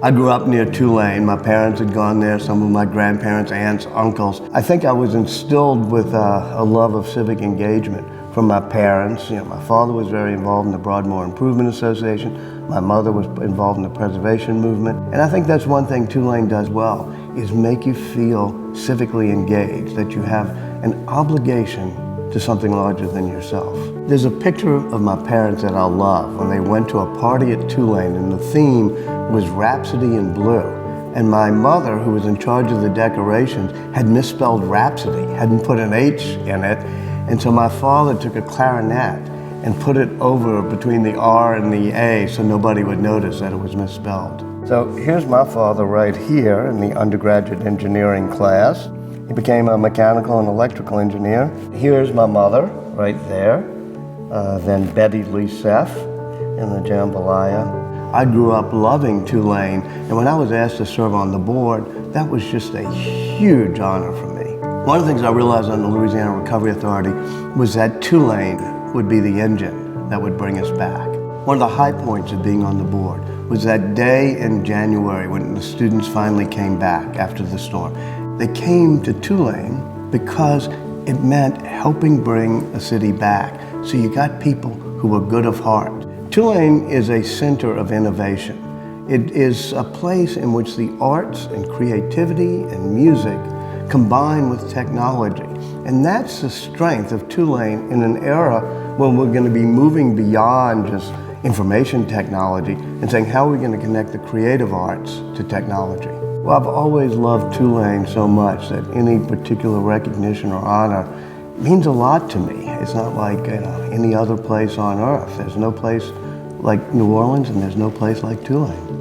I grew up near Tulane. My parents had gone there, some of my grandparents, aunts, uncles. I think I was instilled with a love of civic engagement from my parents. My father was very involved in the Broadmoor Improvement Association. My mother was involved in the preservation movement. And I think that's one thing Tulane does well, is make you feel civically engaged, that you have an obligation to something larger than yourself. There's a picture of my parents that I love when they went to a party at Tulane, and the theme was Rhapsody in Blue. And my mother, who was in charge of the decorations, had misspelled Rhapsody, hadn't put an H in it. And so my father took a clarinet and put it over between the R and the A so nobody would notice that it was misspelled. So here's my father right here in the undergraduate engineering class. He became a mechanical and electrical engineer. Here's my mother right there, then Betty Lee Seff in the jambalaya. I grew up loving Tulane, and when I was asked to serve on the board, that was just a huge honor for me. One of the things I realized on the Louisiana Recovery Authority was that Tulane would be the engine that would bring us back. One of the high points of being on the board was that day in January when the students finally came back after the storm. They came to Tulane because it meant helping bring a city back. So you got people who were good of heart. Tulane is a center of innovation. It is a place in which the arts and creativity and music combine with technology. And that's the strength of Tulane in an era when we're going to be moving beyond just information technology and saying, how are we going to connect the creative arts to technology? Well, I've always loved Tulane so much that any particular recognition or honor means a lot to me. It's not like any other place on earth. There's no place like New Orleans, and there's no place like Tulane.